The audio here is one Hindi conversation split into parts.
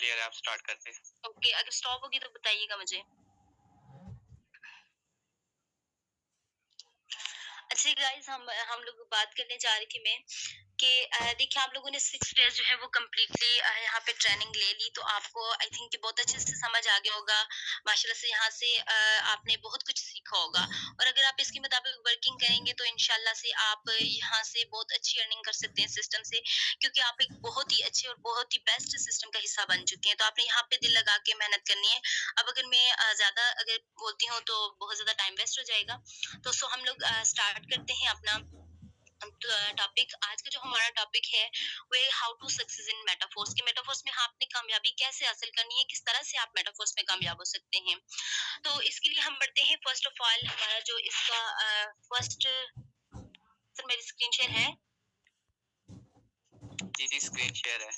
क्लियर है, आप स्टार्ट करते हैं। ओके, अगर स्टॉप होगी तो बताइएगा मुझे। अच्छा गाइस, हम लोग बात करने जा रही थी मैं कि देखिए आप लोगों ने 6 डेज जो है वो कम्प्लीटली यहाँ पे ट्रेनिंग ले ली, तो आपको आई थिंक कि बहुत अच्छे से समझ आ गया होगा माशाल्लाह से। यहाँ से आपने बहुत कुछ सीखा होगा, और अगर आप इसके मुताबिक वर्किंग करेंगे तो इंशाल्लाह से आप यहाँ से बहुत अच्छी अर्निंग कर सकते हैं सिस्टम से, क्योंकि आप एक बहुत ही अच्छे और बहुत ही बेस्ट सिस्टम का हिस्सा बन चुके हैं। तो आपने यहाँ पे दिल लगा के मेहनत करनी है। अब अगर मैं ज्यादा अगर बोलती हूँ तो बहुत ज्यादा टाइम वेस्ट हो जाएगा। तो सो हम लोग स्टार्ट करते हैं अपना टॉपिक। आज का जो हमारा टॉपिक है वो है how to success in Metaforce. कि मेटाफोर्स में आपने कामयाबी कैसे हासिल करनी है, किस तरह से आप मेटाफोर्स में कामयाब हो सकते हैं। तो इसके लिए हम बढ़ते हैं। फर्स्ट ऑफ ऑल हमारा जो इसका फर्स्ट सर मेरी स्क्रीन शेयर है। जी स्क्रीन शेयर है।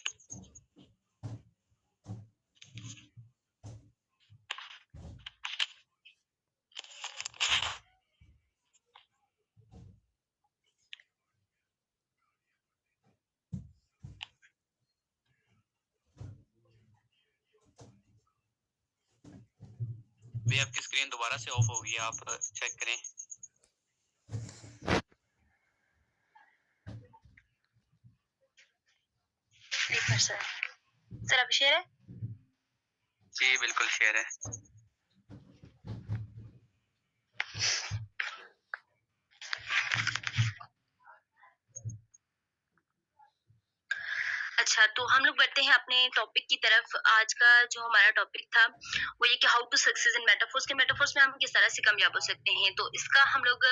भी आपकी स्क्रीन दोबारा से ऑफ होगी, आप चेक करें। सर अब शेयर है? जी बिल्कुल शेयर है। अच्छा, तो हम लोग बढ़ते हैं अपने टॉपिक की तरफ। आज का जो हमारा टॉपिक था वो ये कि how to success in Metaforce. के मेटाफोर्स में हम किस तरह से कामयाब हो सकते हैं। तो इसका हम लोग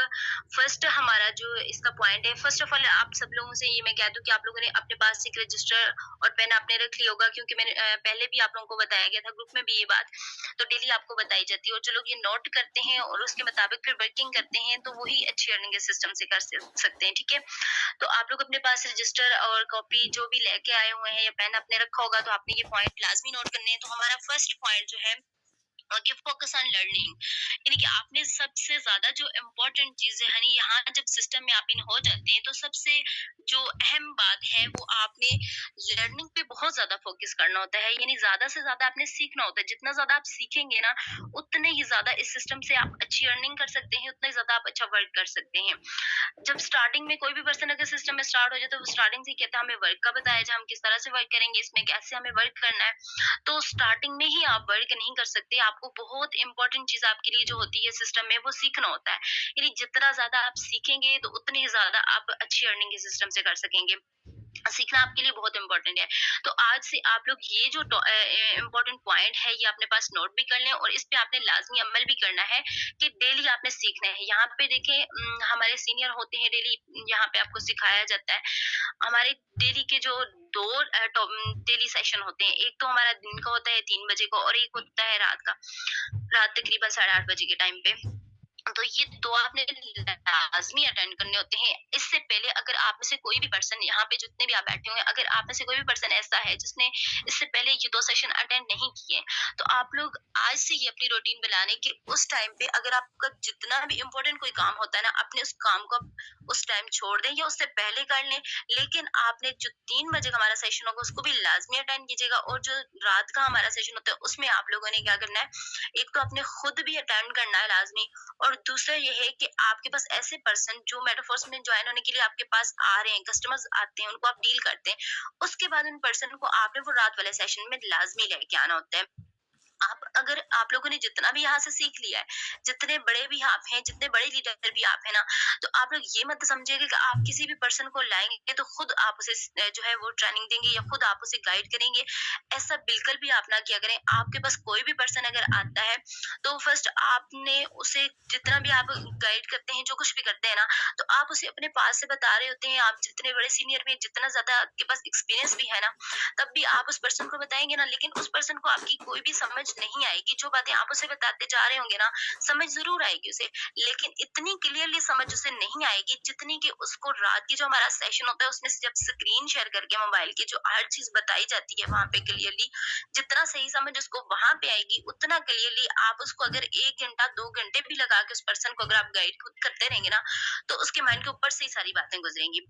फर्स्ट हमारा जो इसका पॉइंट है, फर्स्ट ऑफ ऑल आप सब लोगों से ये मैं कह दूं कि आप लोगों ने अपने पास एक रजिस्टर और पेन आपने रख लिया होगा, क्योंकि मैंने पहले भी आप लोगों को बताया गया था, ग्रुप में भी ये बात तो डेली आपको बताई जाती है। और जो लोग ये नोट करते हैं और उसके मुताबिक फिर वर्किंग करते हैं तो वही अच्छी अर्निंग सिस्टम से कर सकते हैं। ठीक है, तो आप लोग अपने पास रजिस्टर और कॉपी जो भी लेके आए हुए हैं या पेन आपने रखा होगा, तो आपने ये पॉइंट लाजमी नोट करने हैं। तो हमारा फर्स्ट पॉइंट जो है कि फोकस ऑन लर्निंग, यानी कि आपने सबसे ज्यादा जो इम्पोर्टेंट चीज है यानी यहाँ जब सिस्टम में आप इन हो जाते हैं तो सबसे जो अहम बात है वो आपने लर्निंग पे बहुत ज्यादा फोकस करना होता है। यानी ज्यादा से ज्यादा आपने सीखना होता है। जितना ज्यादा आप सीखेंगे ना उतने ही ज्यादा इस सिस्टम से आप अच्छी अर्निंग कर सकते हैं, उतना ही ज्यादा आप अच्छा वर्क कर सकते हैं। जब स्टार्टिंग में कोई भी पर्सन अगर सिस्टम में स्टार्ट हो जाए तो वो स्टार्टिंग से कहता है हमें वर्क का बताया जाए, हम किस तरह से वर्क करेंगे, इसमें कैसे हमें वर्क करना है। तो स्टार्टिंग में ही आप वर्क नहीं कर सकते। आपको बहुत इंपॉर्टेंट चीज आपके लिए जो होती है सिस्टम में वो सीखना होता है। यानी जितना ज्यादा आप सीखेंगे तो उतनी ही ज्यादा आप अच्छी अर्निंग इस सिस्टम से कर सकेंगे। सीखना आपके लिए बहुत इंपॉर्टेंट है। तो आज से आप लोग ये जो इम्पोर्टेंट पॉइंट है ये अपने पास नोट भी कर लें, और इस पे आपने लाजमी अमल भी करना है कि डेली आपने सीखना है। यहाँ पे देखें हमारे सीनियर होते हैं, डेली यहाँ पे आपको सिखाया जाता है। हमारे डेली के जो दो डेली सेशन होते हैं, एक तो हमारा दिन का होता है 3 बजे को, और एक होता है रात तकरीबन 8:30 बजे के टाइम पे। तो ये दो आपने लाजमी अटेंड करने होते हैं। इससे पहले अगर आप में से कोई भी पर्सन, यहाँ पे जितने भी आप बैठे हुए हैं, अगर आप में से कोई भी पर्सन ऐसा है जिसने इससे पहले ये 2 सेशन अटेंड नहीं किए, तो आप लोग आज से ये अपनी रूटीन बनाने कि उस टाइम पे अगर आपका जितना भी इम्पोर्टेंट कोई काम होता है ना, अपने उस काम को उस टाइम छोड़ दें या उससे पहले कर लें। लेकिन आपने जो 3 बजे का हमारा सेशन होगा उसको भी लाजमी अटेंड कीजिएगा, और जो रात का हमारा सेशन होता है उसमें आप लोगों ने क्या करना है, एक तो अपने खुद भी अटेंड करना है लाजमी, और दूसरा ये है कि आपके पास ऐसे पर्सन जो मेटाफोर्स में ज्वाइन होने के लिए आपके पास आ रहे हैं, कस्टमर्स आते हैं, उनको आप डील करते हैं, उसके बाद उन पर्सन को आपने वो रात वाले सेशन में लाजमी लेके आना होता है। अगर आप लोगों ने जितना भी यहाँ से सीख लिया है, जितने बड़े भी आप हैं, जितने बड़े लीडर भी आप हैं ना, तो आप लोग ये मत समझिएगा कि आप किसी भी पर्सन को लाएंगे तो खुद आप उसे जो है वो ट्रेनिंग देंगे या खुद आप उसे गाइड करेंगे। ऐसा बिल्कुल भी आप ना किया करें। आपके पास कोई भी पर्सन अगर आता है तो फर्स्ट आपने उसे जितना भी आप गाइड करते हैं, जो कुछ भी करते हैं ना, तो आप उसे अपने पास से बता रहे होते हैं। आप जितने बड़े सीनियर में जितना ज्यादा आपके पास एक्सपीरियंस भी है ना, तब भी आप उस पर्सन को बताएंगे ना, लेकिन उस पर्सन को आपकी कोई भी समझ नहीं आएगी। जो बातें आप उसे बताते जा रहे होंगे ना, समझ जरूर आएगी उसे, लेकिन इतनी क्लियरली समझ उसे नहीं आएगी जितनी कि उसको रात की जो हमारा सेशन होता है उसमें जब स्क्रीन शेयर करके मोबाइल की जो हर चीज बताई जाती है वहां पे क्लियरली, जितना सही समझ उसको वहां पे आएगी उतना क्लियरली आप उसको अगर 1 घंटा 2 घंटे भी लगा के उस पर्सन को अगर आप गाइड खुद करते रहेंगे ना, तो उसके माइंड के ऊपर से ही सारी बातें गुजरेंगी।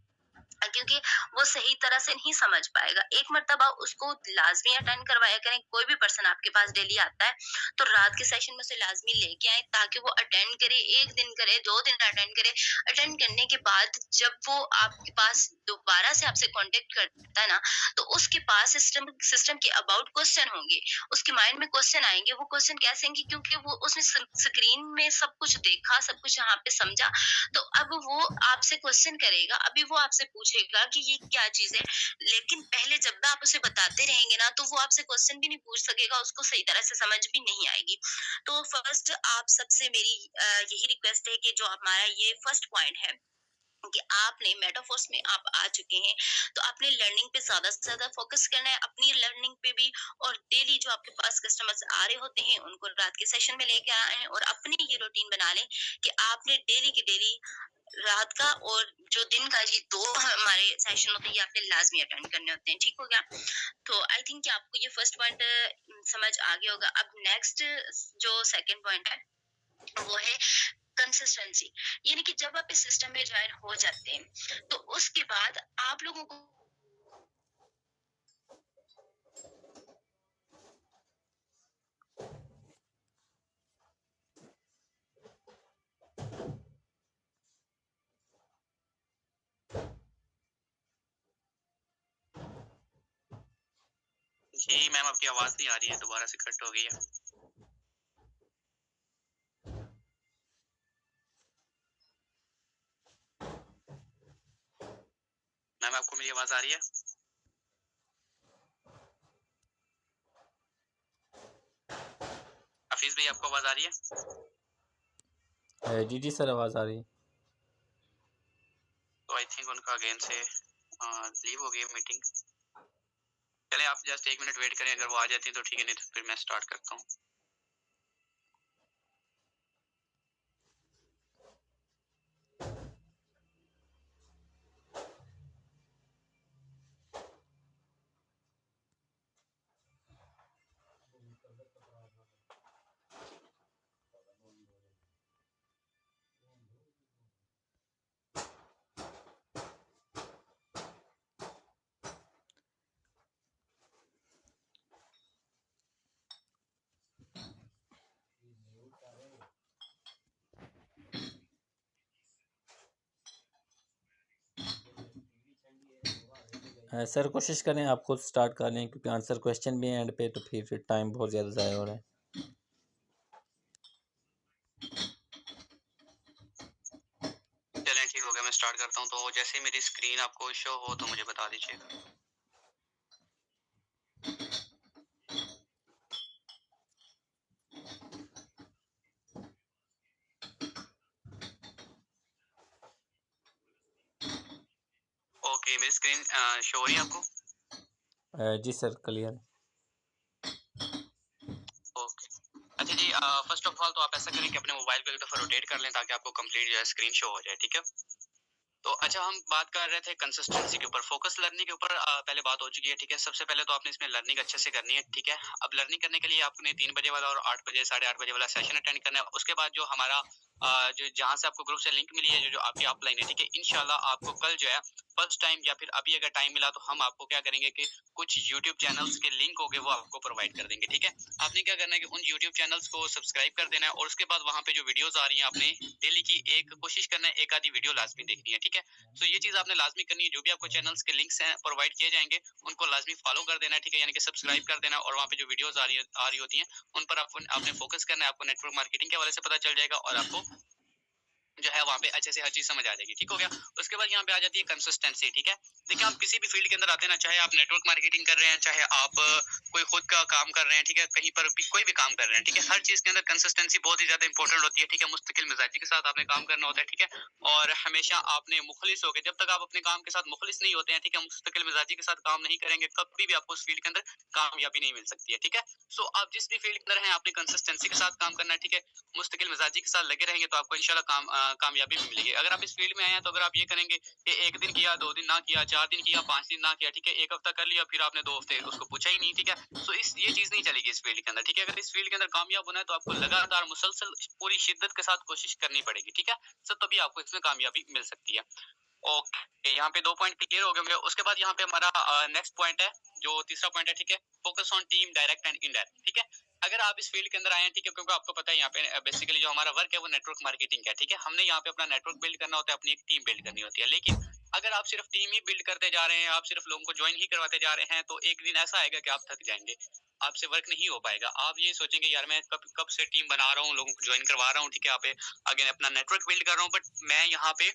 क्योंकि वो सही तरह से नहीं समझ पाएगा। एक मर्तबा उसको लाज़मी अटेंड करवाया करें। कोई भी पर्सन आपके पास डेली आता है, तो रात के सेशन में उसे लाज़मी लेके आएँ ताकि वो अटेंड करे, 1 दिन करे, 2 दिन अटेंड करे। अटेंड करने के बाद जब वो आपके पास दोबारा से आपसे कॉन्टैक्ट करता है ना, तो उसके पास सिस्टम के अबाउट क्वेश्चन होंगे। उसके माइंड में क्वेश्चन आएँगे, वो क्वेश्चन कैसे आएँगे क्योंकि वो उसने स्क्रीन में सब कुछ देखा, सब कुछ यहाँ पे समझा, तो अब वो आपसे क्वेश्चन करेगा। अभी वो आपसे पूछेगा कि ये क्या चीज़ है, लेकिन पहले जब आप उसे बताते रहेंगे ना, तो वो आपसे क्वेश्चन भी नहीं पूछ सकेगा, उसको सही तरह से समझ भी नहीं आएगी। तो फर्स्ट आप सबसे मेरी यही रिक्वेस्ट है कि जो हमारा ये फर्स्ट पॉइंट है कि आपने मेटाफोर्स में आप आ चुके हैं, तो आपने लर्निंग पे ज़्यादा से ज़्यादा फोकस करना है, अपनी लर्निंग पे भी। और डेली जो आपके पास कस्टमर्स आ रहे होते हैं, उनको रात के सेशन में लेके आए हैं और अपनी ये रूटीन बना लें कि आपने डेली की डेली रात का और जो दिन का ये 2 हमारे सेशन होते हैं, ये आपने लाज़मी अटेंड करने होते हैं, ठीक हो गया? तो आई थिंक कि आपको ये फर्स्ट पॉइंट समझ आ गया होगा। अब नेक्स्ट जो सेकंड पॉइंट है, वो है कंसिस्टेंसी। यानी कि जब आप इस सिस्टम में जॉइन हो जाते हैं, तो उसके बाद आप लोगों को जी मैम, आपकी आवाज नहीं आ रही है, दोबारा से कट हो गई है। मैम, आपको मेरी आवाज आ रही है? हफीज भाई, आपको आवाज आ रही है? जी जी सर, आवाज़ आ रही है। तो आई थिंक उनका अगेन से लीव हो गई मीटिंग। चले, आप जस्ट 1 मिनट वेट करें, अगर वो आ जाती है तो ठीक है, नहीं तो फिर मैं स्टार्ट करता हूँ। सर कोशिश करें आप खुद स्टार्ट कर लें, क्योंकि आंसर क्वेश्चन भी हैं एंड पे, तो फिर टाइम बहुत ज़्यादा ज़ाया हो रहा है। चलें, ठीक हो गया, मैं स्टार्ट करता हूँ। तो जैसे ही मेरी स्क्रीन आपको शो हो तो मुझे बता दीजिएगा। ओके, मेरी स्क्रीन शो हो रही है आपको? जी सर, क्लियर। ओके, अच्छा जी, फर्स्ट ऑफ ऑल तो आप ऐसा करें कि अपने मोबाइल को एक दफ़ा रोटेट कर लें ताकि आपको कंप्लीट जो है स्क्रीन शो हो जाए, ठीक है? तो अच्छा, हम बात कर रहे थे कंसिस्टेंसी के ऊपर, फोकस लर्निंग के ऊपर पहले बात हो चुकी है, ठीक है? सबसे पहले तो आपने इसमें लर्निंग अच्छे से करनी है, ठीक है? अब लर्निंग करने के लिए आपने 3 बजे वाला और 8 बजे, 8:30 बजे वाला सेशन अटेंड करना है। उसके बाद जो हमारा जो जहाँ से आपको ग्रुप से लिंक मिली है, जो आपकी अपलाइन है, ठीक है? इंशाल्लाह आपको कल जो है फर्स्ट टाइम या फिर अभी अगर टाइम मिला तो हम आपको क्या करेंगे कि कुछ यूट्यूब चैनल्स के लिंक होंगे वो आपको प्रोवाइड कर देंगे, ठीक है? आपने क्या करना है कि उन यूट्यूब चैनल्स को सब्सक्राइब कर देना है और उसके बाद वहाँ पे जो वीडियोस आ रही हैं, आपने डेली की एक कोशिश करना है, एक आधी वीडियो लाजमी देखनी है, ठीक है? तो ये चीज़ आपने लाजमी करनी है। जो भी आपको चैनल्स के लिंक्स हैं प्रोवाइड किए जाएंगे, उनको लाजमी फॉलो कर देना है, ठीक है? यानी कि सब्सक्राइब कर देना, और वहाँ पे जो वीडियोस आ रही होती हैं उन पर आपने फोकस करना है। आपको नेटवर्क मार्केटिंग के हवाले से पता चल जाएगा और आपको जो है वहाँ पे अच्छे से हर चीज समझ आ जाएगी, ठीक हो गया? उसके बाद यहाँ पे आ जाती है कंसिस्टेंसी, ठीक है? देखिए, आप किसी भी फील्ड के अंदर आते हैं ना, चाहे आप नेटवर्क मार्केटिंग कर रहे हैं, चाहे आप कोई खुद का काम कर रहे हैं, ठीक है? कहीं पर भी कोई भी काम कर रहे हैं, ठीक है? हर चीज के अंदर कंसिस्टेंसी बहुत ही ज्यादा इंपॉर्टेंट होती है, ठीक है? मुस्तकिल मिजाजी के साथ आपने काम करना होता है, ठीक है? और हमेशा आपने मुखलिस होकर, जब तक आप अपने काम के साथ मुखलिस नहीं होते हैं, ठीक है, मुस्तकिल मिजाजी के साथ काम नहीं करेंगे, कभी भी आपको उस फील्ड के अंदर कामयाबी नहीं मिल सकती है, ठीक है? सो आप जिस भी फील्ड के अंदर हैं, आपने कंसिस्टेंसी के साथ काम करना है, ठीक है? मुस्तकिल मिजाजी के साथ लगे रहेंगे तो आपको इंशाल्लाह कामयाबी भी मिलेगी। अगर आप इस फील्ड में आए हैं तो अगर आप ये करेंगे कि 1 दिन किया, 2 दिन ना किया, 4 दिन किया, 5 दिन ना किया, ठीक है? 1 हफ्ता कर लिया, फिर आपने 2 हफ्ते उसको पूछा ही नहीं, ठीक है? सो ये चीज़ नहीं चलेगी इस फील्ड के अंदर, ठीक है? अगर इस फील्ड के अंदर कामयाब होना है तो आपको लगातार मुसलसल पूरी शिद्दत के साथ कोशिश करनी पड़ेगी, ठीक है? सो तभी आपको इसमें कामयाबी मिल सकती है। ओके, यहाँ पे 2 पॉइंट क्लियर हो गए होंगे। उसके बाद यहाँ पे हमारा नेक्स्ट पॉइंट है, जो तीसरा पॉइंट है, ठीक है, focus on team direct and indirect, ठीक है। अगर आप इस फील्ड के अंदर आए हैं, ठीक है, क्योंकि आपको पता है यहाँ पे बेसिकली जो हमारा वर्क है वो नेटवर्क मार्केटिंग का है, ठीक है। हमने यहाँ पे अपना नेटवर्क बिल्ड करना होता है, अपनी एक टीम बिल्ड करनी होती है। लेकिन अगर आप सिर्फ टीम ही बिल्ड करते जा रहे हैं, आप सिर्फ लोगों को ज्वाइन ही करवाते जा रहे हैं, तो एक दिन ऐसा आएगा कि आप थक जाएंगे, आपसे वर्क नहीं हो पाएगा। आप ये सोचेंगे यार मैं कब कब से टीम बना रहा हूँ, लोगों को ज्वाइन करवा रहा हूँ, ठीक है, यहाँ पे आगे अपना नेटवर्क बिल्ड कर रहा हूँ, बट मैं यहाँ पे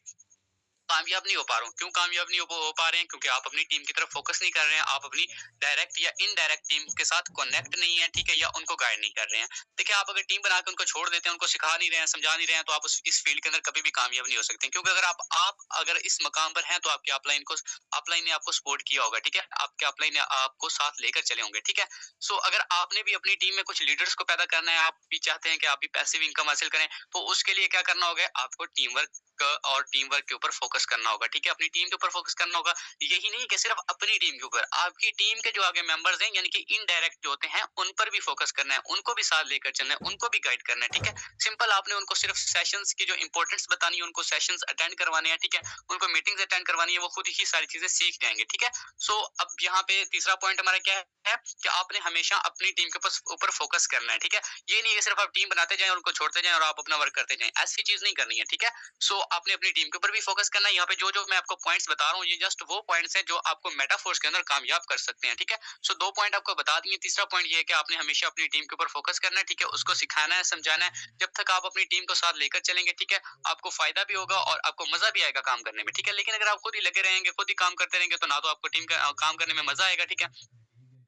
कामयाब नहीं हो पा रहा हूँ। क्यों कामयाब नहीं हो पा रहे हैं? क्योंकि आप अपनी टीम की तरफ फोकस नहीं कर रहे हैं, आप अपनी डायरेक्ट या इनडायरेक्ट टीम के साथ कनेक्ट नहीं है, ठीक है, या उनको गाइड नहीं कर रहे हैं। देखिए, आप अगर टीम बना के उनको छोड़ देते हैं, उनको सिखा नहीं रहे हैं, समझा नहीं रहे हैं, तो आप इस फील्ड के अंदर कभी भी कामयाब नहीं हो सकते। क्योंकि अगर आप अगर इस मकाम पर हैं, तो आपके अपलाइन ने आपको सपोर्ट किया होगा, ठीक है, आपके अपलाइन ने आपको साथ लेकर चले होंगे, ठीक है। सो अगर आपने भी अपनी टीम में कुछ लीडर्स को पैदा करना है, आप भी चाहते हैं कि आप भी पैसिव इनकम हासिल करें, तो उसके लिए क्या करना होगा? आपको टीम वर्क के ऊपर फोकस करना होगा, ठीक है, अपनी टीम के ऊपर फोकस करना होगा। यही नहीं कि सिर्फ अपनी टीम के ऊपर, आपकी टीम के जो आगे मेंबर्स हैं, यानी कि इनडायरेक्ट जो होते हैं, उन पर भी फोकस करना है, उनको भी साथ लेकर चलना है, उनको भी गाइड करना है, ठीक है। सिंपल, आपने उनको सिर्फ सेशंस की जो इंपॉर्टेंस बतानी है, उनको सेशंस अटेंड करवाने हैं, ठीक है, उनको मीटिंग्स अटेंड करवानी है, वो खुद ही सारी चीजें सीख जाएंगे, ठीक है। सो अब यहाँ पे तीसरा पॉइंट हमारा क्या है कि आपने हमेशा अपनी टीम के ऊपर फोकस करना है, ठीक है। ये नहीं है सिर्फ आप टीम बनाते जाएं और उनको छोड़ते जाएं और आप अपना वर्क करते जाएं, ऐसी चीज नहीं करनी है, ठीक है। सो आपने अपनी टीम के ऊपर भी फोकस करना है। यहाँ पे जो मैं आपको पॉइंट्स बता रहा हूँ, ये जस्ट वो पॉइंट्स हैं जो आपको मेटाफोर्स के अंदर कामयाब कर सकते हैं, ठीक है। सो 2 पॉइंट आपको बता दिए। तीसरा पॉइंट ये है कि आपने हमेशा अपनी टीम के ऊपर फोकस करना है, ठीक है, उसको सिखाना है, समझाना है। जब तक आप अपनी टीम को साथ लेकर चलेंगे, ठीक है, आपको फायदा भी होगा और आपको मजा भी आएगा काम करने में, ठीक है। लेकिन अगर आप खुद ही लगे रहेंगे, खुद ही काम करते रहेंगे, तो ना तो आपको टीम का काम करने में मजा आएगा, ठीक है,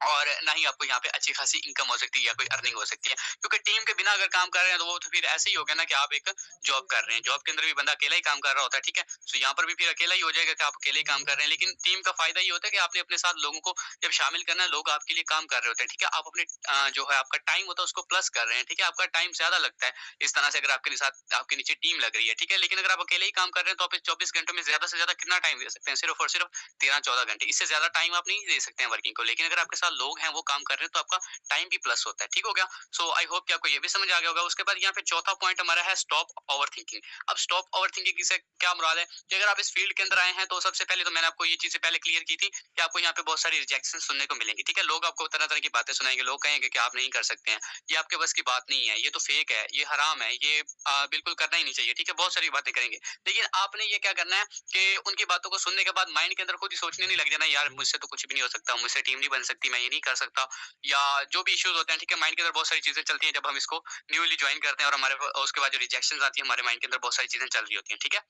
और ना ही आपको यहाँ पे अच्छी खासी इनकम हो सकती है या कोई अर्निंग हो सकती है। क्योंकि टीम के बिना अगर काम कर रहे हैं, तो वो तो फिर ऐसे ही हो गया ना कि आप एक जॉब कर रहे हैं, जॉब के अंदर भी बंदा अकेला ही काम कर रहा होता है, ठीक है। सो यहाँ पर भी फिर अकेला ही हो जाएगा कि आप अकेले ही काम कर रहे हैं। लेकिन टीम का फायदा ये होता है कि आपने अपने साथ लोगों को जब शामिल करना है, लोग आपके लिए काम कर रहे होते हैं, ठीक है। आप अपने जो है आपका टाइम होता है उसको प्लस कर रहे हैं, ठीक है, आपका टाइम ज्यादा लगता है इस तरह से, अगर आपके साथ आपके नीचे टीम लग रही है, ठीक है। लेकिन अगर आप अकेले ही काम कर रहे हैं, तो आप 24 घंटों में ज्यादा से ज्यादा कितना टाइम दे सकते हैं? सिर्फ और सिर्फ 13-14 घंटे, इससे ज्यादा टाइम आप नहीं दे सकते हैं वर्किंग को। लेकिन अगर आपके साथ लोग हैं, वो काम कर रहे हैं, तो आपका टाइम भी प्लस होता है, ठीक हो गया। सो आई होप कि आपको ये भी समझ आ गया होगा। उसके बाद यहाँ पे चौथा पॉइंट हमारा है स्टॉप ओवर थिंकिंग। अब स्टॉप ओवर थिंकिंग से क्या मुराद है कि अगर आप इस फील्ड के अंदर आए हैं, तो सबसे पहले तो मैंने आपको ये चीजें पहले क्लियर की थी कि आपको यहाँ पे बहुत सारी रिजेक्शन सुनने को मिलेंगी, ठीक है। लोग आपको तरह तरह की बातें सुनाएंगे, लोग कहेंगे कि आप नहीं कर सकते हैं, ये आपके बस की बात नहीं है, ये तो फेक है, ये हराम है, ये बिल्कुल करना ही नहीं चाहिए, ठीक है, बहुत सारी बातें करेंगे। लेकिन आपने ये क्या करना है कि उनकी बातों को सुनने के बाद माइंड के अंदर खुद ही सोचने नहीं लग जाना, यार मुझसे तो कुछ भी नहीं हो सकता, मुझसे टीम नहीं बन सकती, मैं ये नहीं कर सकता, या जो भी इश्यूज होते हैं, ठीक है, माइंड के अंदर बहुत सारी चीजें चलती हैं जब हम इसको न्यूली ज्वाइन करते हैं, और हमारे उसके बाद जो रिजेक्शन आती है, हमारे माइंड के अंदर बहुत सारी चीजें चल रही होती हैं, ठीक है।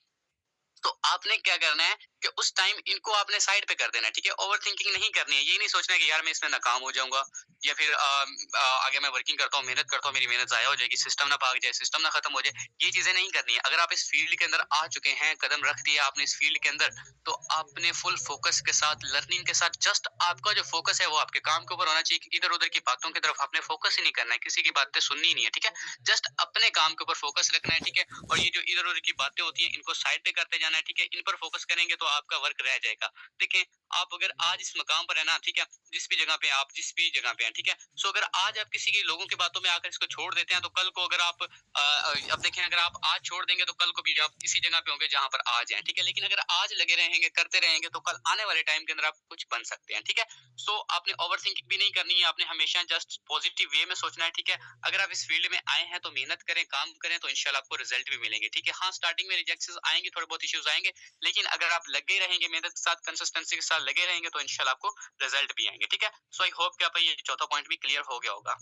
तो आपने क्या करना है कि उस टाइम इनको आपने साइड पे कर देना है, ठीक है। ओवर थिंकिंग नहीं करनी है, ये नहीं सोचना है कि यार मैं इसमें नाकाम हो जाऊंगा, या फिर आगे मैं वर्किंग करता हूँ, मेहनत करता हूँ, मेरी मेहनत जाया हो जाएगी, सिस्टम ना भाग जाए, सिस्टम ना खत्म हो जाए, ये चीजें नहीं करनी है। अगर आप इस फील्ड के अंदर आ चुके हैं, कदम रख दिया आपने इस फील्ड के अंदर, तो आपने फुल फोकस के साथ, लर्निंग के साथ, जस्ट आपका जो फोकस है वो आपके काम के ऊपर होना चाहिए। इधर उधर की बातों की तरफ आपने फोकस ही नहीं करना है, किसी की बातें सुननी नहीं है, ठीक है, जस्ट अपने काम के ऊपर फोकस रखना है, ठीक है। और ये जो इधर उधर की बातें होती हैं, इनको साइड पे करते जाना है, ठीक है, इन पर फोकस करेंगे तो आपका वर्क रह जाएगा। देखें, आप अगर आज इस मकाम पर है ना, ठीक है, जिस भी जगह पे आप जिस भी जगह पे हैं, ठीक है, सो अगर आज आप किसी के लोगों की बातों में आकर इसको छोड़ देते हैं, तो कल को अगर आप अब देखें, अगर आप आज छोड़ देंगे, तो कल को भी आप इसी जगह पे होंगे जहां पर आज हैं, ठीक है। लेकिन अगर आज लगे रहेंगे, करते रहेंगे, तो कल आने वाले टाइम के अंदर आप कुछ बन सकते हैं, ठीक है। सो आपने ओवर थिंकिंग भी नहीं करनी है, आपने हमेशा जस्ट पॉजिटिव वे में सोचना है, ठीक है। अगर आप इस फील्ड में आए हैं, तो मेहनत करें, काम करें, तो इंशाल्लाह आपको रिजल्ट भी मिलेंगे, ठीक है। हाँ, स्टार्टिंग में रिजेक्शन आएंगे, थोड़े बहुत इश्यूज आएंगे, लेकिन अगर आप लगे रहेंगे, मेहनत के साथ, कंसिस्टेंसी के साथ लगे रहेंगे, तो इंशाल्लाह आपको रिजल्ट भी आएंगे, ठीक है। सो आई होप कि आप ये चौथा पॉइंट भी क्लियर हो गया होगा।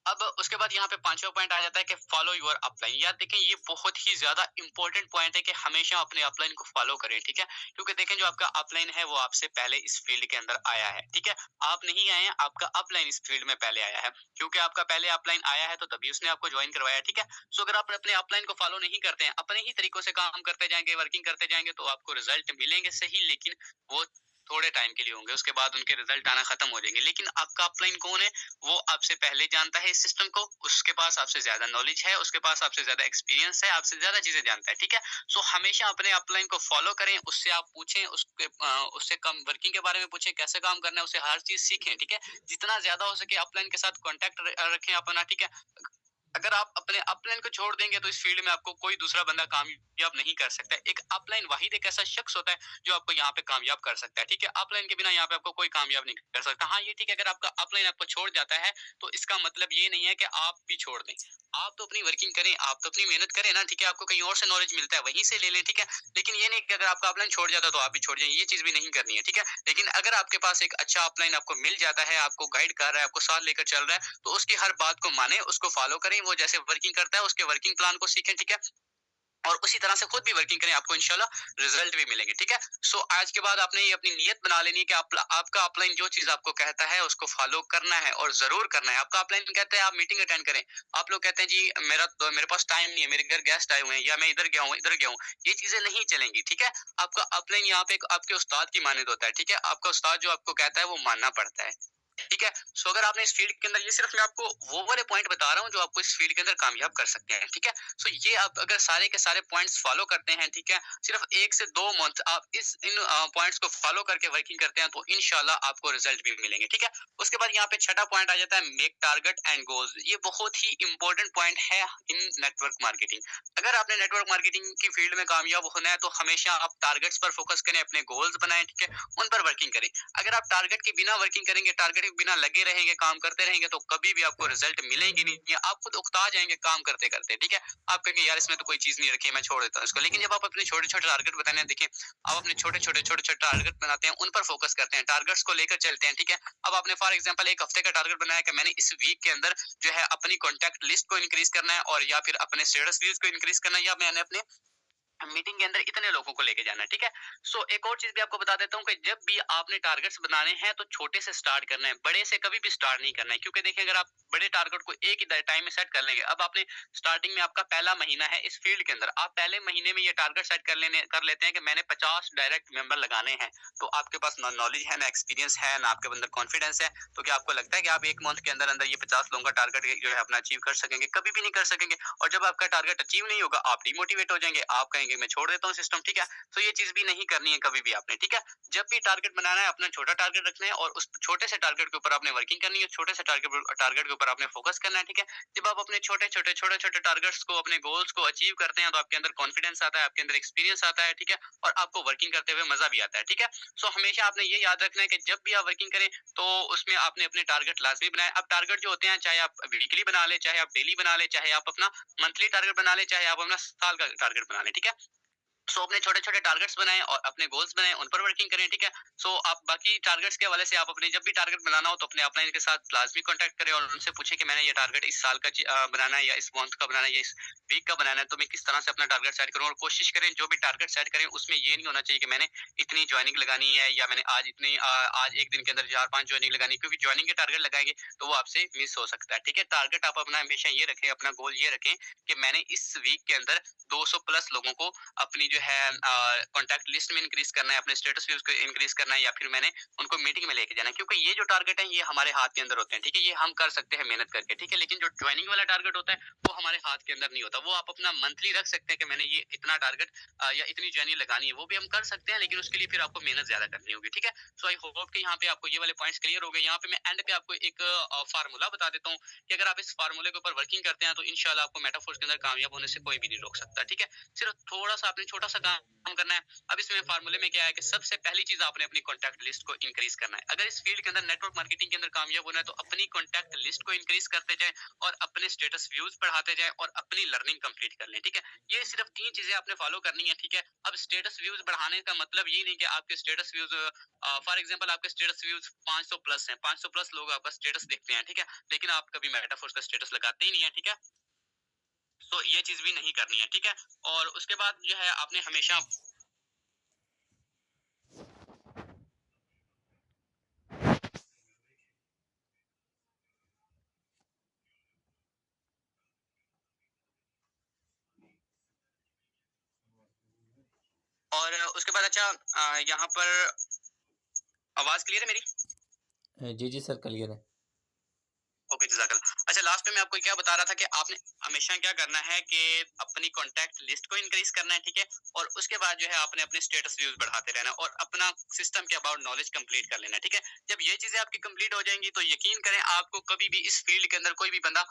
अब उसके बाद यहाँ पे पांचवा पॉइंट आ जाता है कि फॉलो योर अपलाइन। यार देखें, ये बहुत ही ज्यादा इंपॉर्टेंट पॉइंट है कि हमेशा अपने अपलाइन को फॉलो करें, ठीक है। क्योंकि देखें, जो आपका अपलाइन है वो आपसे पहले इस फील्ड के अंदर आया है, ठीक है। आप नहीं आए हैं, आपका अपलाइन इस फील्ड में पहले आया है। क्योंकि आपका पहले अपलाइन आया है, तो तभी उसने आपको ज्वाइन करवाया, ठीक है। सो अगर आप अपने अपलाइन को फॉलो नहीं करते हैं, अपने ही तरीकों से काम करते जाएंगे, वर्किंग करते जाएंगे, तो आपको रिजल्ट मिलेंगे सही, लेकिन वो थोड़े टाइम के लिए होंगे, उसके बाद उनके रिजल्ट आना खत्म हो जाएंगे। लेकिन आपका अपलाइन कौन है? वो आपसे पहले जानता है इस सिस्टम को, उसके पास आपसे ज्यादा नॉलेज है, उसके पास आपसे ज्यादा एक्सपीरियंस है, आपसे ज्यादा चीजें जानता है, ठीक है। सो हमेशा अपने अपलाइन को फॉलो करें, उससे आप पूछें, उससे कम वर्किंग के बारे में पूछें, कैसे काम करना है, उससे हर चीज सीखें, ठीक है। जितना ज्यादा हो सके अपलाइन के साथ कॉन्टेक्ट रखें अपना, ठीक है। अगर आप अपने अपलाइन को छोड़ देंगे तो इस फील्ड में आपको कोई दूसरा बंदा कामयाब नहीं कर सकता। एक अपलाइन वाहिद एक ऐसा शख्स होता है जो आपको यहाँ पे कामयाब कर सकता है, ठीक है। अपलाइन के बिना यहाँ पे आपको कोई कामयाब नहीं कर सकता। हाँ ये ठीक है, अगर आपका अपलाइन आपको छोड़ जाता है तो इसका मतलब ये नहीं है कि आप भी छोड़ दें। आप तो अपनी वर्किंग करें, आप तो अपनी मेहनत करें ना, ठीक है। आपको कहीं और से नॉलेज मिलता है वहीं से ले लें, ठीक है। लेकिन ये नहीं कि अगर आपका अपलाइन छोड़ जाता है तो आप भी छोड़ जाए, ये चीज भी नहीं करनी है, ठीक है। लेकिन अगर आपके पास एक अच्छा अपलाइन आपको मिल जाता है, आपको गाइड कर रहा है, आपको साथ लेकर चल रहा है, तो उसकी हर बात को माने, उसको फॉलो करें, वो जैसे वर्किंग करता है उसके वर्किंग प्लान को सीखें, ठीक है। और उसी तरह से खुद भी वर्किंग करें, आपको इंशाल्लाह रिजल्ट भी मिलेंगे, ठीक है। सो आज के बाद आपने ये अपनी नियत बना लेनी है कि आपका अपलाइन जो चीज आपको कहता है उसको फॉलो करना है और जरूर करना है। आपका अपलाइन कहता है आप मीटिंग अटेंड करें, आप लोग कहते हैं जी मेरे पास टाइम नहीं है, मेरे घर गेस्ट आए हुए हैं, या मैं इधर गया हूँ, ये चीजें नहीं चलेंगी, ठीक है। आपका अपलाइन यहाँ पे आपके उस्ताद की मानद होता है, ठीक है। आपका उस्ताद जो आपको कहता है वो मानना पड़ता है, ठीक है। सो अगर आपने इस फील्ड के अंदर, ये सिर्फ मैं आपको वो वाले पॉइंट बता रहा हूँ जो आपको इस फील्ड के अंदर कामयाब कर सकते हैं, ठीक है। सो ये आप अगर सारे के सारे पॉइंट्स फॉलो करते हैं, ठीक है, सिर्फ 1 से 2 मंथ आप इन पॉइंट्स को फॉलो करके वर्किंग करते हैं तो इंशाल्लाह आपको रिजल्ट भी मिलेंगे, ठीक है। उसके बाद यहाँ पे छठा पॉइंट आ जाता है मेक टारगेट एंड गोल्स। ये बहुत ही इंपॉर्टेंट पॉइंट है इन नेटवर्क मार्केटिंग। अगर आपने नेटवर्क मार्केटिंग की फील्ड में कामयाब होना है तो हमेशा आप टारगेट्स पर फोकस करें, अपने गोल्स बनाएं, ठीक है, उन पर वर्किंग करें। अगर आप टारगेट के बिना वर्किंग करेंगे, टारगेट के बिना लगे रहेंगे, काम करते रहेंगे, तो कभी भी आपको रिजल्ट मिलेगी नहीं, या आप खुद उकता जाएंगे काम करते करते, ठीक है। आप कहेंगे यार इसमें तो कोई चीज नहीं रखी है, मैं छोड़ देता हूँ इसको। लेकिन जब आप अपने छोटे छोटे टारगेट बताने हैं, देखिए आप अपने छोटे छोटे टारगेट बनाते हैं, उन पर फोकस करते हैं, टारगेट्स को लेकर चलते हैं, ठीक है। अब आपने फॉर एग्जाम्पल एक हफ्ते का टारगेट बनाया कि मैंने इस वीक के अंदर जो है अपनी कॉन्टैक्ट लिस्ट को इंक्रीज करना है, और या फिर अपने स्टेटस व्यूज को इंक्रीज करना है, या मैंने अपने मीटिंग के अंदर इतने लोगों को लेके जाना है, ठीक है। सो एक और चीज भी आपको बता देता हूँ कि जब भी आपने टारगेट्स बनाने हैं तो छोटे से स्टार्ट करना है, बड़े से कभी भी स्टार्ट नहीं करना है। क्योंकि देखिए अगर आप बड़े टारगेट को एक ही टाइम में सेट कर लेंगे, अब आपने स्टार्टिंग में आपका पहला महीना है इस फील्ड के अंदर, आप पहले महीने में ये टारगेट सेट कर लेते हैं कि मैंने 50 डायरेक्ट मेंबर लगाने हैं, तो आपके पास ना नॉलेज है, ना एक्सपीरियंस है, ना आपके अंदर कॉन्फिडेंस है, तो क्या आपको लगता है कि आप एक मंथ के अंदर अंदर ये 50 लोगों का टारगेट जो है अपना अचीव कर सकेंगे? कभी भी नहीं कर सकेंगे। और जब आपका टारगेट अचीव नहीं होगा आप डिमोटिवेट हो जाएंगे, आप कहेंगे मैं छोड़ देता हूँ सिस्टम, ठीक है। तो ये चीज भी नहीं करनी है कभी भी आपने, ठीक है। जब भी टारगेट बनाना है अपना छोटा टारगेट रखना है, और उस छोटे से टारगेट के ऊपर आपने वर्किंग करनी है, छोटे से टारगेट के ऊपर आपने फोकस करना है, ठीक है। जब आप अपने छोटे छोटे टारगेट्स को, अपने गोल्स को अचीव करते हैं तो आपके अंदर कॉन्फिडेंस आता है, आपके अंदर एक्सपीरियंस आता है, ठीक है, और आपको वर्किंग करते हुए मजा भी आता है, ठीक है। सो हमेशा आपने ये याद रखना है कि जब भी आप वर्किंग करें तो उसमें आपने अपने टारगेट लाजमी बनाए। अब टारगेट जो होते हैं चाहे आप वीकली बना ले, चाहे आप डेली बना ले, चाहे आप अपना मंथली टारगेट बना ले, चाहे आप अपना साल का टारगेट बना ले, ठीक है। सो अपने छोटे छोटे टारगेट्स बनाएं और अपने गोल्स बनाएं, उन पर वर्किंग करें, ठीक है। सो आप बाकी टारगेट्स के हवाले से आप अपने जब भी टारगेट बनाना हो तो अपने अपलाइन के साथ लाजमी कांटेक्ट करें और उनसे पूछें कि मैंने ये टारगेट इस साल का बनाना है, या इस मंथ का बनाना है, या इस वीक का बनाना है, तो मैं किस तरह से अपना टारगेट सेट करूं। और कोशिश करें जो भी टारगेट सेट करें उसमें ये नहीं होना चाहिए कि मैंने इतनी ज्वाइनिंग लगानी है, या मैंने आज इतनी आज एक दिन के अंदर 4-5 ज्वाइनिंग लगानी, क्योंकि ज्वाइनिंग के टारगेट लगाएंगे तो वो आपसे मिस हो सकता है, ठीक है। टारगेट आप अपना हमेशा ये रखें, अपना गोल ये रखें कि मैंने इस वीक के अंदर 200 प्लस लोगों को अपनी जो है कॉन्टैक्ट लिस्ट में इंक्रीज करना है, अपने स्टेटस व्यूज को इंक्रीज करना है, या फिर मैंने उनको मीटिंग में लेके जाना है। क्योंकि ये जो टारगेट है ये हमारे हाथ के अंदर होते हैं, ठीक है, ये हम कर सकते हैं मेहनत करके, ठीक है। लेकिन जो ज्वाइनिंग वाला टारगेट होता है वो हमारे हाथ के अंदर नहीं होता, वो आप अपना मंथली रख सकते हैं कि मैंने ये इतना टारगेट या इतनी ज्वाइनिंग लगानी है, वो भी हम कर सकते हैं, लेकिन उसके लिए फिर आपको मेहनत ज्यादा करनी होगी, ठीक है। सो आई होप कि यहाँ पे आपको ये वाले पॉइंट्स क्लियर हो गए। यहाँ पे मैं एंड पे आपको एक फार्मूला बता देता हूँ कि अगर आप इस फार्मूले के ऊपर वर्किंग करते हैं तो इंशाल्लाह आपको मेटाफोर्स के अंदर कामयाब होने से कोई भी नहीं रोक सकता, ठीक है। सिर्फ थोड़ा सा आपने छोटा सा काम करना है। अब इसमें फार्मूले में क्या है कि सबसे पहली चीज आपने अपनी कॉन्टैक्ट लिस्ट को इंक्रीज करना है। अगर इस फील्ड के अंदर नेटवर्क मार्केटिंग के अंदर कामयाब होना है तो अपनी कॉन्टैक्ट लिस्ट को इंक्रीज करते जाए, और अपने स्टेटस व्यूज बढ़ाते जाए, और अपनी लर्निंग कंप्लीट कर लें, ठीक है। ये सिर्फ 3 चीजें आपने फॉलो करनी है, ठीक है। अब स्टेटस व्यूज बढ़ाने का मतलब ये नहीं कि आपके स्टेटस व्यूज फॉर एग्जांपल आपके स्टेटस व्यूज 500 प्लस हैं, 500 प्लस लोग आपका स्टेटस देखते हैं, ठीक है, लेकिन आप कभी मेटाफोर्स का स्टेटस लगाते ही नहीं है, ठीक है। तो ये चीज भी नहीं करनी है, ठीक है। और उसके बाद जो है आपने हमेशा और उसके बाद अच्छा यहाँ पर आवाज क्लियर है मेरी? जी जी सर क्लियर है। ओके जज़ाकल्लाह। अच्छा लास्ट पे पे मैं आपको क्या बता रहा था कि आपने हमेशा क्या करना है कि अपनी कॉन्टैक्ट लिस्ट को इंक्रीज करना है, ठीक है, और उसके बाद जो है आपने अपने स्टेटस व्यूज बढ़ाते रहना और अपना सिस्टम के अबाउट नॉलेज कंप्लीट कर लेना, ठीक है। जब ये चीजें आपकी कंप्लीट हो जाएंगी तो यकीन करें आपको कभी भी इस फील्ड के अंदर कोई भी बंदा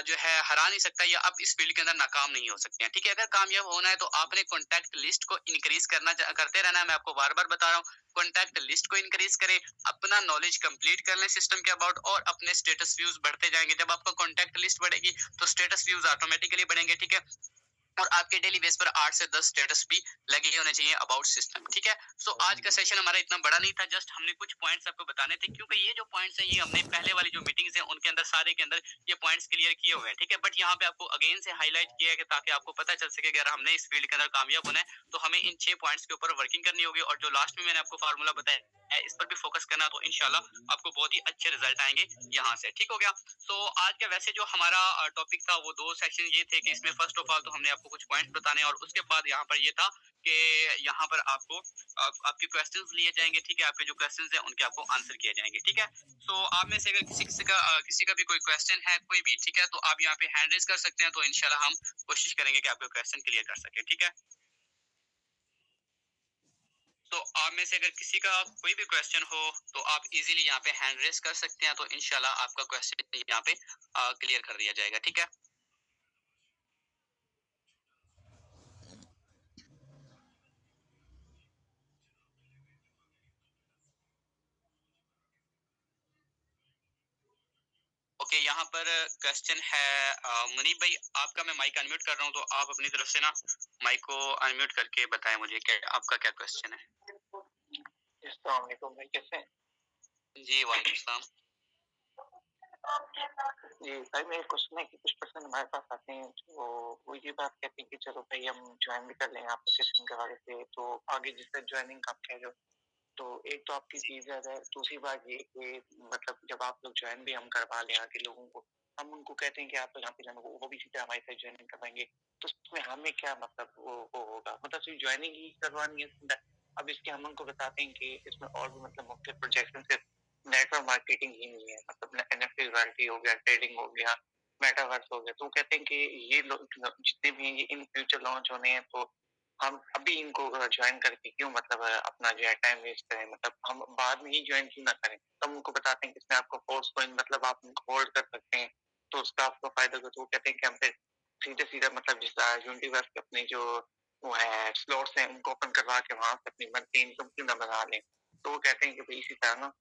जो है हरा नहीं सकता या आप इस फील्ड के अंदर नाकाम नहीं हो सकते हैं, ठीक है। अगर कामयाब होना है तो आपने कॉन्टैक्ट लिस्ट को इंक्रीज करते रहना है। मैं आपको बार बार बता रहा हूँ, कॉन्टैक्ट लिस्ट को इंक्रीज करें, अपना नॉलेज कंप्लीट कर लें सिस्टम के अबाउट और अपने स्टेटस व्यूज बढ़ते जाएंगे। जब आपका कॉन्टैक्ट लिस्ट बढ़ेगी तो स्टेटस व्यूज ऑटोमेटिकली बढ़ेंगे, ठीक है। और आपके डेली बेस पर 8 से 10 स्टेटस भी लगे होने चाहिए अबाउट सिस्टम, ठीक है। सो आज का सेशन हमारा इतना बड़ा नहीं था, जस्ट हमने कुछ पॉइंट्स आपको बताने थे, क्योंकि ये जो पॉइंट्स हैं ये हमने पहले वाली जो मीटिंग्स हैं उनके अंदर सारे के अंदर ये पॉइंट्स क्लियर किए हुए हैं, ठीक है। बट यहाँ पे आपको अगेन से हाईलाइट किया है कि ताकि आपको पता चल सके अगर हमने इस फील्ड के अंदर कामयाब होना है तो हमें इन 6 पॉइंट्स के ऊपर वर्किंग करनी होगी। और जो लास्ट में मैंने आपको फार्मूला बताया है इस पर भी फोकस करना, तो इंशाल्लाह आपको बहुत ही अच्छे रिजल्ट आएंगे यहाँ से, ठीक हो गया। सो आज का वैसे जो हमारा टॉपिक था वो 2 सेक्शन ये थे कि इसमें फर्स्ट ऑफ ऑल तो हमने आपको कुछ पॉइंट्स बताने और उसके बाद यहाँ पर ये था कि यहाँ पर आपको आपके क्वेश्चंस लिए जाएंगे, ठीक है। आपके जो क्वेश्चंस हैं उनके आपको आंसर किए जाएंगे, ठीक है। सो आप में से अगर किसी का भी कोई क्वेश्चन है कोई भी, ठीक है, तो आप यहाँ पे हैंड रेज कर सकते हैं, तो इंशाल्लाह हम कोशिश करेंगे कि आपके क्वेश्चन क्लियर कर सके, ठीक है। तो आप में से अगर किसी का कोई भी क्वेश्चन हो तो आप इजीली यहाँ पे हैंड रेज कर सकते हैं, तो इंशाल्लाह आपका क्वेश्चन यहाँ पे क्लियर कर दिया जाएगा, ठीक है। ओके, यहाँ पर क्वेश्चन है मुनीब भाई, आपका मैं माइक अनम्यूट कर रहा हूँ, तो आप अपनी तरफ से ना माइक को अनम्यूट करके बताएं मुझे क्या आपका क्या क्वेश्चन है। अस्सलाम वालेकुम भाई, कैसे हैं? जी वालेकुम सलाम। जी भाई, मेरे क्वेश्चन है कि कुछ पर्सन हमारे पास आते हैं तो वो ये बात कहते हैं कि चलो भाई हम ज्वाइन भी कर लेंगे आपके सिस्टम के हवाले से, तो आगे जिससे ज्वाइनिंग आप कह रहे हो तो एक तो आपकी चीज है, दूसरी बात ये कि मतलब जब आप लोग ज्वाइन भी हम करवा लें आगे लोगों को, हम उनको कहते हैं कि आप यहाँ पे जाना, वो भी सीधे हमारे साथ ज्वाइनिंग करवाएंगे, तो उसमें हमें क्या मतलब वो होगा, मतलब सिर्फ ज्वाइनिंग ही करवानी है। अब इसके हम उनको बताते हैं कि इसमें और भी मतलब मुख्तलिफ प्रोजेक्शन सिर्फ नेटवर्क मार्केटिंग ही नहीं है, मतलब एनएफटी वैलिटी हो गया, ट्रेडिंग हो गया, मेटावर्स हो गया, तो कहते हैं कि ये लोग जितने भी ये इन फ्यूचर लॉन्च होने हैं तो हम अभी इनको ज्वाइन करके क्यों मतलब अपना जो है टाइम वेस्ट करें, मतलब हम बाद में ही ज्वाइन क्यों ना करें। तब उनको बताते हैं कि इसमें आपको फोर्स पॉइंट मतलब आप उनको होल्ड कर सकते हैं तो उसका आपको फायदा होगा। तो वो कहते हैं कि हम फिर सीधे सीधा मतलब जिस यूनिवर्स के अपने जो वो है स्लॉट्स हैं उनको ओपन करवा के वहां से अपनी मंथली इनकम क्यों ना बना लें। तो वो कहते हैं कि भाई इसी तरह ना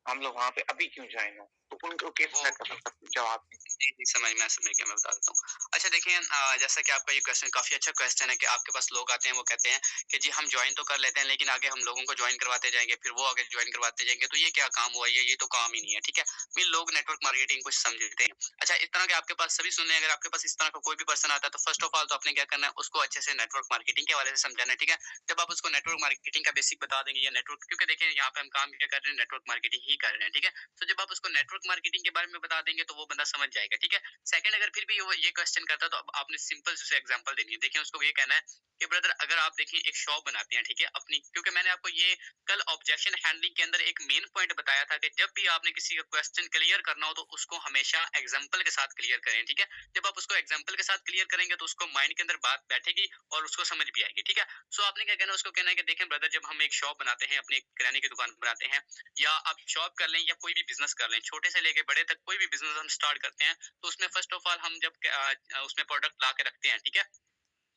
हम लोग वहाँ पे अभी क्यों ज्वाइन हो, तो उनको किस तरह का मतलब जवाब दें। जी जी समझ गया, मैं बता देता हूँ। अच्छा देखिए, जैसा कि आपका ये क्वेश्चन काफी अच्छा क्वेश्चन है कि आपके पास लोग आते हैं वो कहते हैं कि जी हम ज्वाइन तो कर लेते हैं लेकिन आगे हम लोगों को ज्वाइन करवाते जाएंगे, फिर वो आगे ज्वाइन करवाते जाएंगे, तो ये क्या काम हुआ, ये तो काम ही नहीं है, ठीक है। फिर लोग नेटवर्क मार्केटिंग कुछ समझते हैं। अच्छा, इस तरह के आपके पास सभी सुन रहे हैं, अगर आपके पास इस तरह का कोई भी पर्सन आता है तो फर्स्ट ऑफ ऑल तो आपने क्या करना है, उसको अच्छे से नेटवर्क मार्केटिंग के हवाले से समझाना है, ठीक है। जब आप उसको नेटवर्क मार्केटिंग का बेसिक बता देंगे या नेटवर्क, क्योंकि देखिए यहाँ पे हम काम क्या कर रहे हैं, नेटवर्क मार्केटिंग ही कर रहे हैं, ठीक है। तो जब आप उसको नेटवर्क मार्केटिंग के बारे में बता देंगे तो वो बंदा समझ जाएगा, ठीक है। सेकंड, अगर फिर भी वो ये क्वेश्चन करता है तो अब आपने सिंपल से एग्जांपल देनी है। देखिए उसको ये कहना है कि ब्रदर अगर आप देखिए एक शॉप बनाते हैं, ठीक है, अपनी, क्योंकि मैंने आपको ये कल ऑब्जेक्शन हैंडलिंग के अंदर एक मेन पॉइंट बताया था कि जब भी आपने किसी का क्वेश्चन क्लियर करना हो तो उसको हमेशा एग्जाम्पल के साथ क्लियर करें, ठीक है। जब आप उसको एग्जाम्पल के साथ क्लियर करेंगे तो उसको माइंड के अंदर बात बैठेगी और उसको समझ भी आएगी, ठीक है। सो आपने क्या कहना है, उसको कहना है कि देखें ब्रदर, जब हम एक शॉप बनाते हैं, अपने किराने की दुकान बनाते हैं, या आप शॉप कर लें या कोई भी बिजनेस कर लें, छोटे से लेके बड़े तक कोई भी बिजनेस हम स्टार्ट करते हैं, तो उसमें फर्स्ट ऑफ ऑल हम जब उसमें प्रोडक्ट ला के रखते हैं, ठीक है।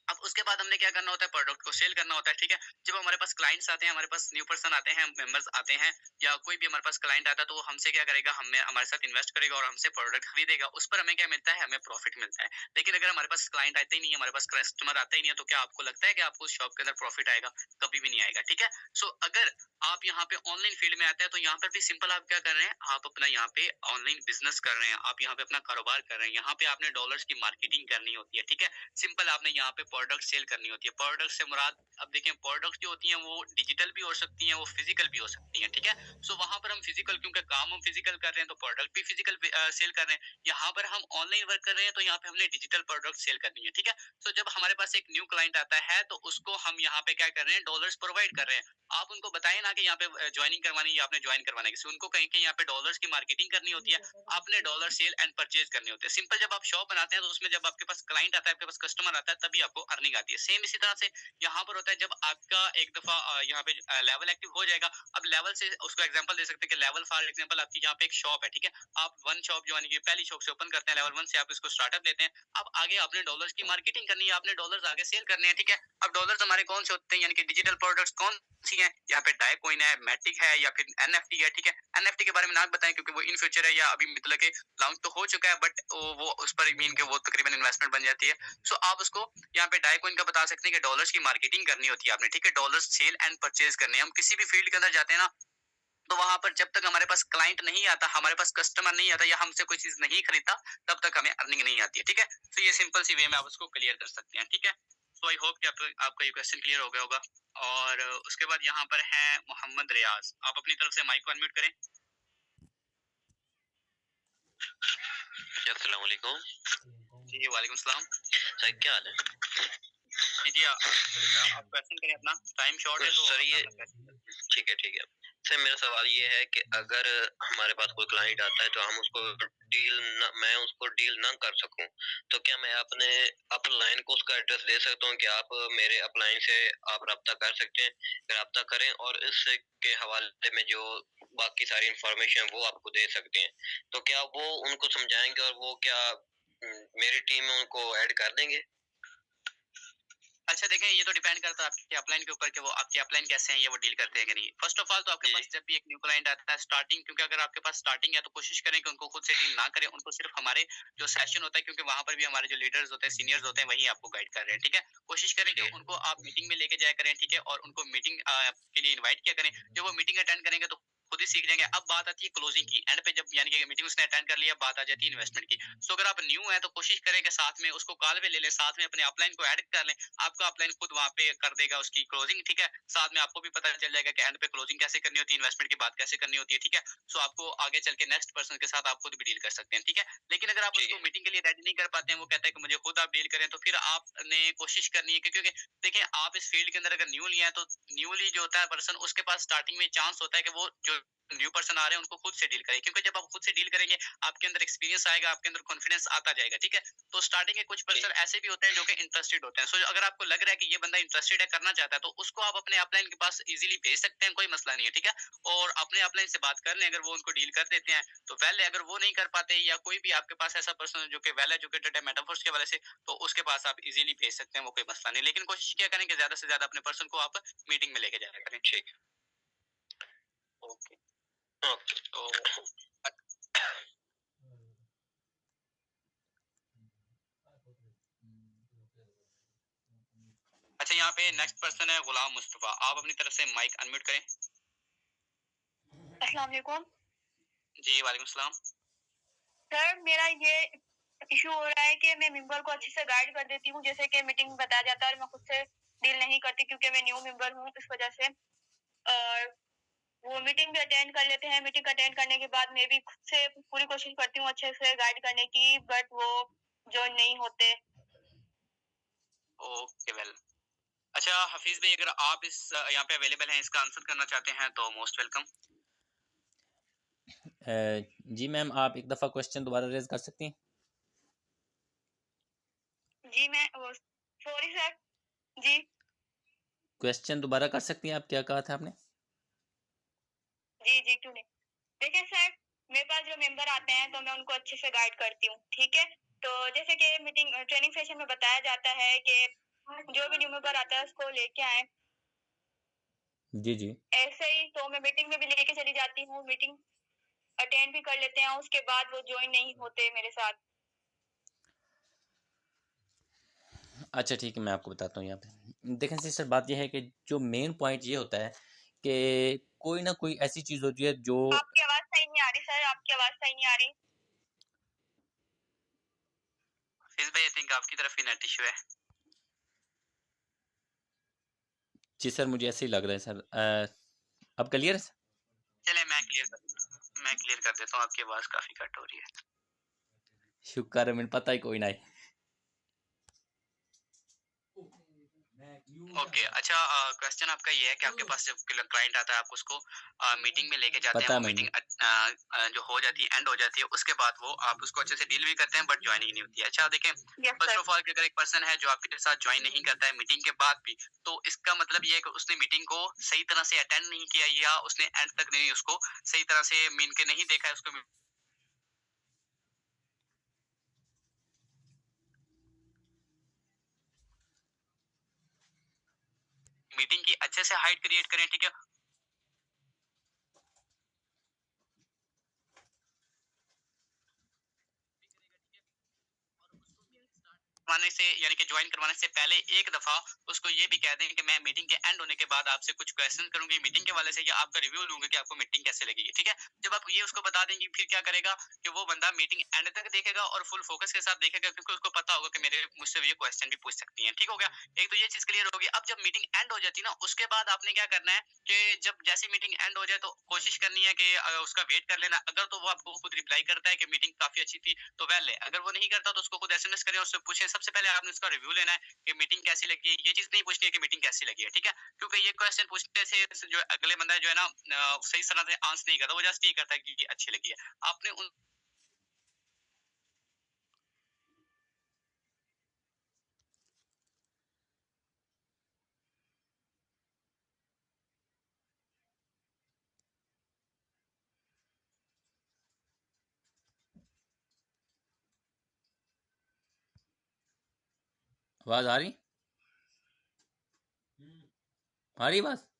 अब उसके बाद हमने क्या करना होता है, प्रोडक्ट को सेल करना होता है, ठीक है। जब हमारे पास क्लाइंट्स आते हैं, हमारे पास न्यू पर्सन आते हैं, मेंबर्स आते हैं, या कोई भी हमारे पास क्लाइंट आता है, तो वो हमसे क्या करेगा, हमें हमारे साथ इन्वेस्ट करेगा और हमसे प्रोडक्ट खरीदेगा, उस पर हमें क्या मिलता है, हमें प्रॉफिट मिलता है। लेकिन अगर हमारे पास क्लाइंट आते ही नहीं है, हमारे पास कस्टमर आता ही नहीं है, तो क्या आपको लगता है कि आपको उस शॉप के अंदर प्रॉफिट आएगा? कभी भी नहीं आएगा, ठीक है। सो अगर आप यहाँ पे ऑनलाइन फील्ड में आते हैं तो यहाँ पर भी सिंपल आप क्या कर रहे हैं, आप अपना यहाँ पे ऑनलाइन बिजनेस कर रहे हैं, आप यहाँ पे अपना कारोबार कर रहे हैं, यहाँ पे आपने डॉलर्स की मार्केटिंग करनी होती है, ठीक है। सिंपल आपने यहाँ पे प्रोडक्ट सेल करनी होती है। प्रोडक्ट से मुराद, अब देखिए प्रोडक्ट जो होती हैं वो डिजिटल भी हो सकती हैं, वो फिजिकल भी हो सकती हैं, ठीक है। सो वहां पर हम फिजिकल, क्योंकि काम हम फिजिकल कर रहे हैं तो प्रोडक्ट भी फिजिकल सेल कर रहे हैं। यहाँ पर हम ऑनलाइन वर्क कर रहे हैं तो यहाँ पे हमने डिजिटल प्रोडक्ट सेल करनी है, ठीक है। सो जब हमारे पास एक न्यू क्लाइंट आता है तो उसको हम यहाँ पे क्या कर रहे हैं, डॉलर्स प्रोवाइड कर रहे हैं। आप उनको बताएं ना कि यहाँ पे ज्वाइनिंग करवानी है, आपने ज्वाइन करवाना है किसी, उनको कहें कि यहाँ पे डॉलर्स की मार्केटिंग करनी होती है, आपने डॉलर सेल एंड परचेज करने होते हैं। सिंपल, जब आप शॉप बनाते हैं तो उसमें जब आपके पास क्लाइंट आता है, आपके पास कस्टमर आता है, तभी आपको अर्निंग आती है। सेम इसी तरह से यहाँ पर होता है, जब आपका एक दफा यहाँ पे लेवल एक्टिव हो जाएगा, अब लेवल से उसको एग्जांपल दे सकते हैं कि लेवल फॉर एग्जांपल आपकी यहाँ पे एक शॉप है, ठीक है, आप वन शॉप जो है पहली शॉप से ओपन करते हैं, लेवल 1 से आप इसको स्टार्टअप लेते हैं। अब आगे आपने डॉलर्स की मार्केटिंग करनी है, आपने डॉलर्स आगे सेल करने हैं, ठीक है। अब डॉलर्स हमारे कौन से होते हैं, यानी कि डिजिटल प्रोडक्ट्स कौन सी हैं, यहाँ पे डाइकॉइन है, मैटिक है या फिर एनएफटी है, ठीक है। एनएफटी के बारे में ना बताएं क्योंकि वो इन फ्यूचर है या अभी मतलब के लॉन्च तो हो चुका है, बट वो उस पर मीन के वो तकरीबन इन्वेस्टमेंट बन जाती है। सो आप उसको यहाँ पे डाइकॉइन का बता सकते हैं कि डॉलर्स की मार्केटिंग करनी होती है आपने, ठीक है, डॉलर्स सेल एंड परचेज करने। हम किसी भी फील्ड के अंदर जाते हैं ना, तो वहां पर जब तक हमारे पास क्लाइंट नहीं आता, हमारे पास कस्टमर नहीं आता या हमसे कोई चीज नहीं खरीदता, तब तक हमें अर्निंग नहीं आती है, ठीक है। तो ये सिंपल सी वे में आप उसको क्लियर कर सकते हैं, ठीक है। सो आई होप कि आपका ये क्वेश्चन क्लियर हो गया होगा। और उसके बाद यहाँ पर है मोहम्मद रियाज, आप अपनी तरफ से माइक को अनम्यूट करें। अस्सलाम वालेकुम। जी वालेकुम सलाम। सर क्या हाल है? जी आप क्वेश्चन करें अपना, टाइम शॉर्ट है तो सर ये ठीक है सर, मेरा सवाल ये है कि अगर हमारे पास कोई क्लाइंट आता है तो हम उसको मैं उसको डील ना कर सकूं, तो क्या मैं अपने अपलाइन को उसका एड्रेस दे सकता हूं कि आप मेरे अपलाइन से आप रब्ता कर सकते हैं, रब्ता करें और इसके हवाले में जो बाकी सारी इंफॉर्मेशन वो आपको दे सकते हैं, तो क्या वो उनको समझाएंगे और वो क्या मेरी टीम में उनको ऐड कर देंगे? अच्छा देखें, ये तो डिपेंड करता है आपके अपलाइन के ऊपर कि वो आपके अपलाइन कैसे हैं, ये वो डील करते हैं कि नहीं। फर्स्ट ऑफ ऑल तो आपके पास जब भी एक न्यू क्लाइंट आता है स्टार्टिंग, क्योंकि अगर आपके पास स्टार्टिंग है तो कोशिश करें कि उनको खुद से डील ना करें, उनको सिर्फ हमारे जो सेशन होता है, क्योंकि वहां पर भी हमारे जो लीडर्स होते हैं, सीनियर्स होते हैं, वही आपको गाइड कर रहे हैं, ठीक है। कोशिश करें कि उनको आप मीटिंग में लेके जाया करें, ठीक है, और उनको मीटिंग के लिए इन्वाइट किया करें। जब वो मीटिंग अटेंड करेंगे तो खुद ही सीख जाएंगे। अब बात आती है क्लोजिंग की, एंड पे जब यानी कि मीटिंग उसने अटेंड कर लिया, बात आ जाती है इन्वेस्टमेंट की। सो अगर आप न्यू है तो कोशिश करें कि साथ में उसको कॉल पे ले लें, साथ में अपने अपलाइन को ऐड कर लें, आपका अपलाइन खुद वहां पे कर देगा उसकी क्लोजिंग, ठीक है। साथ में आपको भी पता चल जाएगा कि एंड पे क्लोजिंग कैसे करनी होती है, इन्वेस्टमेंट की बात कैसे करनी होती है, ठीक है। सो आपको आगे चल के नेक्स्ट पर्सन के साथ आप खुद भी डील कर सकते हैं, ठीक है। लेकिन अगर आप उसको मीटिंग के लिए रेडी नहीं कर पाते हैं, वो कहता है कि मुझे खुद आप डील करें, तो फिर आपने कोशिश करनी है क्योंकि देखिए आप इस फील्ड के अंदर अगर न्यूली है तो न्यूली जो होता है पर्सन, उसके पास स्टार्टिंग में चांस होता है कि वो जो न्यू पर्सन आ रहे हैं उनको खुद से डील करें, क्योंकि जब आप खुद से डील करेंगे आपके अंदर एक्सपीरियंस आएगा, आपके अंदर कॉन्फिडेंस आता जाएगा, ठीक है। तो स्टार्टिंग के कुछ पर्सन ऐसे भी होते हैं जो कि इंटरेस्टेड होते हैं। सो अगर आपको लग रहा है कि ये बंदा इंटरेस्टेड है, करना चाहता है, तो उसको आप अपने अपलाइन के पास इजीली भेज सकते हैं, कोई मसला नहीं है, ठीक है। और अपने अपलाइन से बात कर लें, अगर वो उनको डील कर देते हैं तो वेल है। अगर वो नहीं कर पाते या कोई भी आपके पास ऐसा पर्सन जो कि वेल एजुकेटेड है मेटाफोर्स के वजह से, तो उसके पास आप इजीली भेज सकते हैं, वो कोई मसला नहीं। लेकिन कोशिश क्या करें कि ज्यादा से ज्यादा अपने पर्सन को आप मीटिंग में लेके जाया करें। ठीक, ओके ओके। तो अच्छा, यहाँ पे नेक्स्ट पर्सन है गुलाम मुस्तफा, आप अपनी तरफ से माइक अनम्यूट करें। अस्सलाम वालेकुम। जी वालेकुम सलाम। सर मेरा ये इशू हो रहा है कि मैं मेंबर को अच्छे से गाइड कर देती हूँ, जैसे कि मीटिंग में बताया जाता है, और मैं खुद से डील नहीं करती क्योंकि मैं न्यू मेंबर हूँ, इस वजह से। और वो मीटिंग भी अटेंड कर लेते हैं, मीटिंग अटेंड करने के बाद मैं भी खुद से पूरी कोशिश करती हूँ अच्छे से गाइड करने की, बट वो ज्वाइन नहीं होते। ओके वेल, अच्छा हफीज भाई, अगर आप इस यहाँ पे अवेलेबल हैं, इसका आंसर करना चाहते हैं तो मोस्ट वेलकम। जी मैम, आप एक दफ़ा क्वेश्चन दोबारा रेज कर सकती हैं? जी मैं सॉरी सर। जी क्वेश्चन दोबारा कर सकती हैं आप? क्या कहा था आपने? जी जी क्यों नहीं। देखिए सर, मेरे पास जो मेंबर आते हैं तो मैं उनको अच्छे से गाइड करती हूँ, ठीक है। तो जैसे कि मीटिंग ट्रेनिंग सेशन में बताया जाता है कि जो भी न्यू मेंबर आता है उसको लेके आए, जी जी। ऐसे ही तो मैं मीटिंग में भी लेके चली जाती हूँ, मीटिंग अटेंड भी कर लेते हैं, उसके बाद वो ज्वाइन नहीं होते मेरे साथ। अच्छा ठीक है, मैं आपको बताता हूँ। यहाँ पे देखें सिस्टर, बात यह है कि जो मेन पॉइंट ये होता है कि कोई ना कोई ऐसी चीज़ होती है जो... आपकी आवाज सही नहीं आ रही सर, आपकी आवाज सही नहीं आ रही। हफीज भाई, आई थिंक आपकी तरफ ही नेट इशू है। जी सर, मुझे ऐसे ही लग रहा है सर। अब क्लियर है? चले मैं क्लियर कर देता हूँ, आपकी आवाज काफी कट हो रही है। शुक्र है, मैंने पता ही कोई ना है। ओके अच्छा क्वेश्चन आपका ये है कि आपके पास जब क्लाइंट आता है आप उसको मीटिंग में लेके जाते हैं, पता है वो मुझे। मीटिंग जो हो जाती है एंड हो जाती है, उसके बाद वो आप उसको अच्छे से डील भी करते हैं बट ज्वाइनिंग नहीं होती है। अच्छा देखें, yes first sir. Of all अगर एक पर्सन है जो आपके साथ ज्वाइन नहीं करता है मीटिंग के बाद भी, तो इसका मतलब ये है कि उसने मीटिंग को सही तरह से अटेंड नहीं किया या उसने एंड तक नहीं उसको सही तरह से मीन के नहीं देखा है उसको मीटिंग की अच्छे से हाइट क्रिएट करें, ठीक है। करवाने से यानी कि ज्वाइन करवाने से पहले एक दफा उसको ये भी कह दें कि मैं मीटिंग के एंड होने के बाद आपसे कुछ क्वेश्चन करूंगी मीटिंग के वाले से या आपका रिव्यू लूंगी कि आपको मीटिंग कैसे लगेगी, ठीक है। जब आप ये उसको बता देंगे फिर क्या करेगा कि वो बंदा मीटिंग एंड तक देखेगा और फुल फोकस के साथ देखेगा क्योंकि उसको पता होगा कि मेरे मुझसे ये क्वेश्चन भी पूछ सकती है, ठीक हो गया। एक तो ये चीज क्लियर होगी। अब जब मीटिंग एंड हो जाती है ना उसके बाद आपने क्या करना है कि जब जैसी मीटिंग एंड हो जाए तो कोशिश करनी है कि उसका वेट कर लेना। अगर तो वो आपको खुद रिप्लाई करता है कि मीटिंग काफी अच्छी थी तो वेल है, अगर वो नहीं करता तो उसको खुद एसएमएस करें, उससे पूछें। सबसे पहले आपने उसका रिव्यू लेना है कि मीटिंग कैसी लगी है, ये चीज नहीं पूछनी है कि मीटिंग कैसी लगी है, ठीक है। क्योंकि ये क्वेश्चन पूछने से जो अगले बंदा जो है ना सही तरह से आंसर नहीं करता, वो जस्ट ये करता है कि अच्छी लगी है। आपने उन आवाज़ आ रही? आ रही बात?